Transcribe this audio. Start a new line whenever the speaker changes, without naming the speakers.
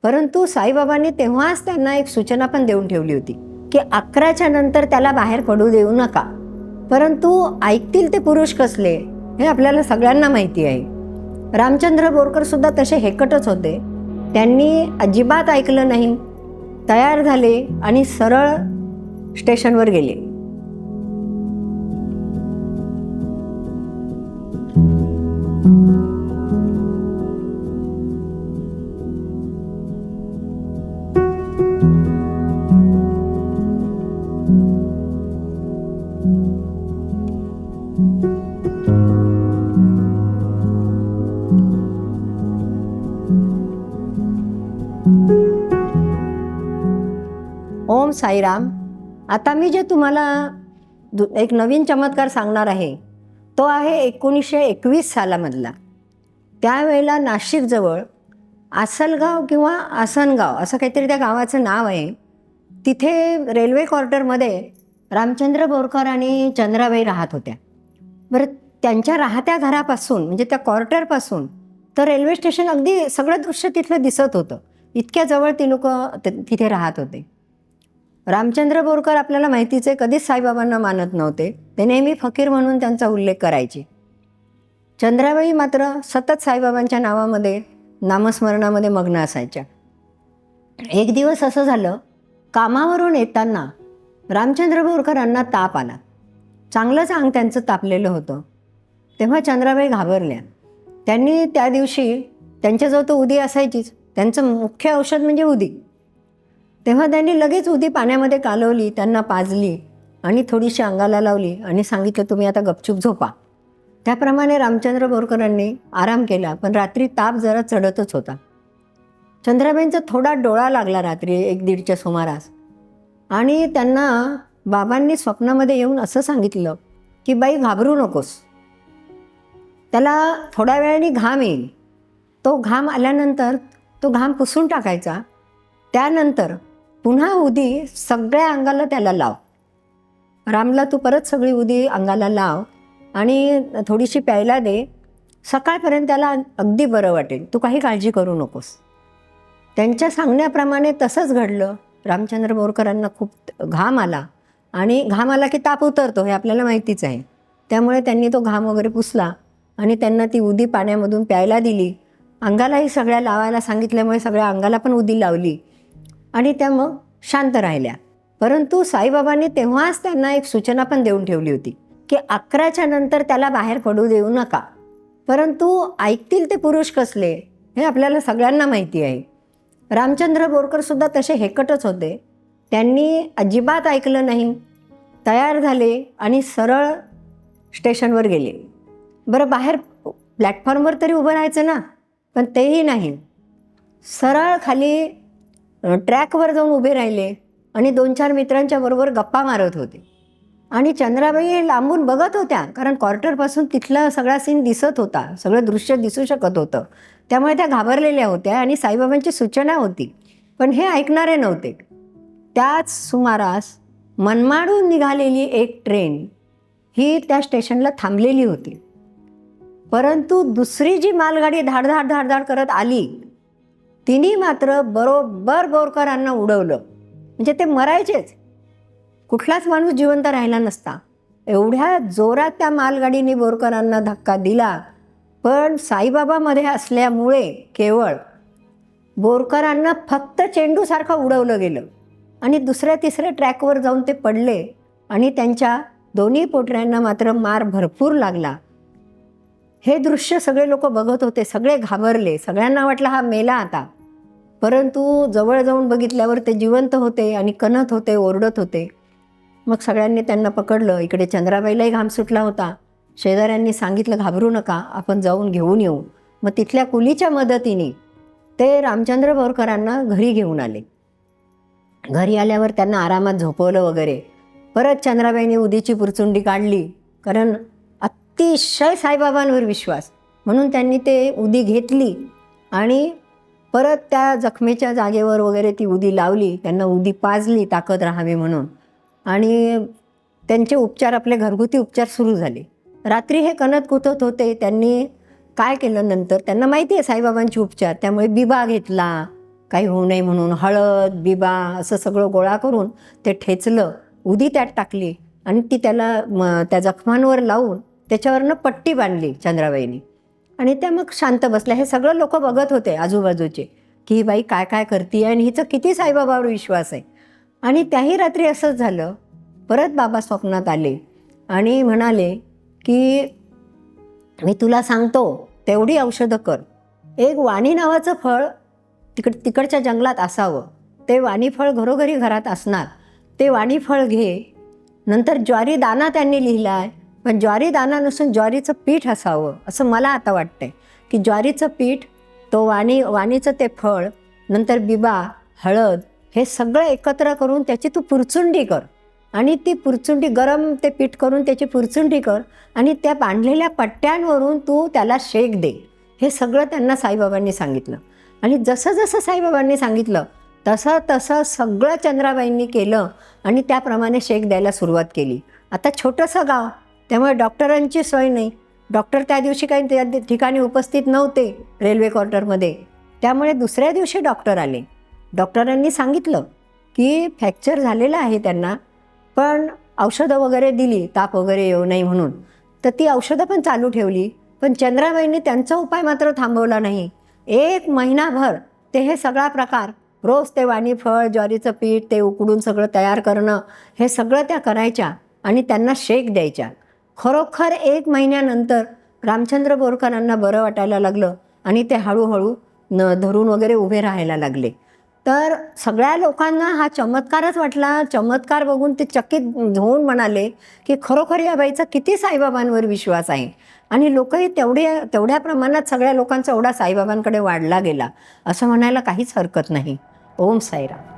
परंतु साईबाबांनी तेव्हाच त्यांना एक सूचना पण देऊन ठेवली होती की 11च्या नंतर त्याला बाहेर पडू देऊ नका. परंतु ऐकतील ते पुरुष कसले हे आपल्याला सगळ्यांना माहिती आहे. रामचंद्र बोरकर सुद्धा तसे हेकटच होते. त्यांनी अजिबात ऐकलं नाही, तयार झाले आणि सरळ स्टेशनवर गेले. ओम साईराम. आता मी जे तुम्हाला एक नवीन चमत्कार सांगणार आहे तो आहे 1921 सालामधला. त्यावेळेला नाशिकजवळ आसलगाव किंवा आसनगाव असं काहीतरी त्या गावाचं नाव आहे. तिथे रेल्वे क्वार्टरमध्ये रामचंद्र बोरकर आणि चंद्राबाई राहत होत्या. बरं, त्यांच्या राहत्या घरापासून म्हणजे त्या क्वार्टरपासून तर रेल्वे स्टेशन अगदी सगळं दृश्य तिथलं दिसत होतं. इतक्या जवळ ती लोक तिथे राहत होते. रामचंद्र बोरकर आपल्याला माहितीच आहे, कधीच साईबाबांना मानत नव्हते. ते नेहमी फकीर म्हणून त्यांचा उल्लेख करायचे. चंद्राबाई मात्र सतत साईबाबांच्या नावामध्ये नामस्मरणामध्ये मग्न असायच्या. एक दिवस असं झालं, कामावरून येताना रामचंद्र बोरकरांना ताप आला. चांगलंच अंग त्यांचं तापलेलं होतं. तेव्हा चंद्राबाई घाबरल्या. त्यांनी त्या दिवशी त्यांच्याजवळ तो उदी असायचीच, त्यांचं मुख्य औषध म्हणजे उदी. तेव्हा त्यांनी लगेच उदी पाण्यामध्ये कालवली, त्यांना पाजली आणि थोडीशी अंगाला लावली आणि सांगितलं, तुम्ही आता गपचूप झोपा. त्याप्रमाणे रामचंद्र बोरकरांनी आराम केला. पण रात्री ताप जरा चढतच होता. चंद्राबाईंचा थोडा डोळा लागला रात्री 1-1:30च्या सुमारास आणि त्यांना बाबांनी स्वप्नामध्ये येऊन असं सांगितलं की बाई घाबरू नकोस, त्याला थोड्या वेळाने घाम येईल, तो घाम आल्यानंतर तो घाम पुसून टाकायचा, त्यानंतर पुन्हा उदी सगळ्या अंगाला त्याला लाव. रामला तू परत सगळी उदी अंगाला लाव आणि थोडीशी प्यायला दे, सकाळपर्यंत त्याला अगदी बरं वाटेल, तू काही काळजी करू नकोस. त्यांच्या सांगण्याप्रमाणे तसंच घडलं. रामचंद्र बोरकरांना खूप घाम आला आणि घाम आला की ताप उतरतो हे आपल्याला माहितीच आहे. त्यामुळे त्यांनी तो घाम वगैरे पुसला आणि त्यांना ती उदी पाण्यामधून प्यायला दिली. अंगालाही सगळ्या लावायला सांगितल्यामुळे सगळ्या अंगाला पण उदी लावली आणि त्या मग शांत राहिल्या. परंतु साईबाबांनी तेव्हाच त्यांना एक सूचना पण देऊन ठेवली होती की 11च्या नंतर त्याला बाहेर पडू देऊ नका. परंतु ऐकतील ते पुरुष कसले हे आपल्याला सगळ्यांना माहिती आहे. रामचंद्र बोरकर सुद्धा तसे हेकटच होते. त्यांनी अजिबात ऐकलं नाही, तयार झाले आणि सरळ स्टेशनवर गेले. बरं, बाहेर प्लॅटफॉर्मवर तरी उभं राहायचं ना, पण तेही नाही. सरळ खाली ट्रॅकवर जाऊन उभे राहिले आणि 2-4 मित्रांच्या बरोबर गप्पा मारत होते. आणि चंद्राबाई लांबून बघत होत्या, कारण क्वार्टरपासून तिथला सगळा सीन दिसत होता, सगळं दृश्य दिसू शकत होतं. त्यामुळे त्या घाबरलेल्या होत्या आणि साईबाबांची सूचना होती, पण हे ऐकणारे नव्हते. त्याच सुमारास मनमाडून निघालेली एक ट्रेन ही त्या स्टेशनला थांबलेली होती. परंतु दुसरी जी मालगाडी धाडधाड धाडधाड करत आली तिने मात्र बरोबर बोरकरांना उडवलं. म्हणजे ते मरायचेच, कुठलाच माणूस जिवंत राहिला नसता. एवढ्या जोरात त्या मालगाडीने बोरकरांना धक्का दिला. पण साईबाबामध्ये असल्यामुळे केवळ बोरकरांना फक्त चेंडूसारखं उडवलं गेलं आणि 2ऱ्या-3ऱ्या ट्रॅकवर जाऊन ते पडले आणि त्यांच्या दोन्ही पोटऱ्यांना मात्र मार भरपूर लागला. हे दृश्य सगळे लोक बघत होते, सगळे घाबरले, सगळ्यांना वाटलं हा मेला आता. परंतु जवळ जाऊन बघितल्यावर ते जिवंत होते आणि कणत होते, ओरडत होते. मग सगळ्यांनी त्यांना पकडलं. इकडे चंद्राबाईलाही घाम सुटला होता. शेजाऱ्यांनी सांगितलं, घाबरू नका, आपण जाऊन घेऊन येऊ. मग तिथल्या कुलीच्या मदतीने ते रामचंद्र बोरकरांना घरी घेऊन आले. घरी आल्यावर त्यांना आरामात झोपवलं वगैरे. परत चंद्राबाईंनी उदीची पुरचुंडी काढली, कारण अतिशय साईबाबांवर विश्वास, म्हणून त्यांनी ते उदी घेतली आणि परत त्या जखमेच्या जागेवर वगैरे ती उदी लावली, त्यांना उदी पाजली ताकद राहावी म्हणून. आणि त्यांचे उपचार, आपले घरगुती उपचार सुरू झाले. रात्री हे कणत कुतत होते. त्यांनी काय केलं नंतर, त्यांना माहिती आहे साईबाबांचे उपचार, त्यामुळे बिबा घेतला, काही होऊ नये म्हणून हळद बिबा असं सगळं गोळा करून ते ठेचलं, उदी त्यात टाकली आणि ती त्याला त्या जखमांवर लावून त्याच्यावरनं पट्टी बांधली चंद्राबाईंनी. आणि त्या मग शांत बसल्या. हे सगळं लोक बघत होते आजूबाजूचे की ही बाई काय काय करते आणि हिचं किती साईबाबावर विश्वास आहे. आणि त्याही रात्री असंच झालं. परत बाबा स्वप्नात आले आणि म्हणाले की मी तुला सांगतो तेवढी औषधं कर. एक वाणी नावाचं फळ तिकडच्या जंगलात असावं. ते वाणी फळ घरोघरी घरात असणार. ते वाणी फळ घे. नंतर ज्वारी दाना त्यांनी लिहिला आहे, पण ज्वारी दाना नसून ज्वारीचं पीठ असावं असं मला आता वाटतंय. की ज्वारीचं पीठ, तो वाणीचं ते फळ, नंतर बिबा, हळद हे सगळं एकत्र करून त्याची तू पुरचुंडी कर. आणि ती पुरचुंडी गरम ते पीठ करून त्याची पुरचुंडी कर आणि त्या बांधलेल्या पट्ट्यांवरून तू त्याला शेक दे. हे सगळं त्यांना साईबाबांनी सांगितलं. आणि जसं जसं साईबाबांनी सांगितलं तसं तसं सगळं चंद्राबाईंनी केलं आणि त्याप्रमाणे शेक द्यायला सुरुवात केली. आता छोटंसं गाव, त्यामुळे डॉक्टरांची सोय नाही. डॉक्टर त्या दिवशी काही त्या ठिकाणी उपस्थित नव्हते रेल्वे क्वार्टरमध्ये. त्यामुळे दुसऱ्या दिवशी डॉक्टर आले. डॉक्टरांनी सांगितलं की फ्रॅक्चर झालेलं आहे त्यांना, पण औषधं वगैरे दिली ताप वगैरे येऊ नये म्हणून. तर ती औषधं पण चालू ठेवली. पण चंद्राबाईंनी त्यांचा उपाय मात्र थांबवला नाही. 1 महिनाभर ते हे सगळा प्रकार, रोज ते वाणी फळ, ज्वारीचं पीठ ते उकडून सगळं तयार करणं, हे सगळं त्या करायच्या आणि त्यांना शेक द्यायच्या. खरोखर 1 महिन्यानंतर रामचंद्र बोरकरांना बरं वाटायला लागलं आणि ते हळूहळू धरून वगैरे उभे राहायला लागले. तर सगळ्या लोकांना हा चमत्कारच वाटला. चमत्कार बघून ते चकित होऊन म्हणाले की खरोखर या बाईचा किती साईबाबांवर विश्वास आहे. आणि लोकही तेवढ्या प्रमाणात सगळ्या लोकांचा एवढा साईबाबांकडे वाढला गेला असं म्हणायला काहीच हरकत नाही. ओम साईराम.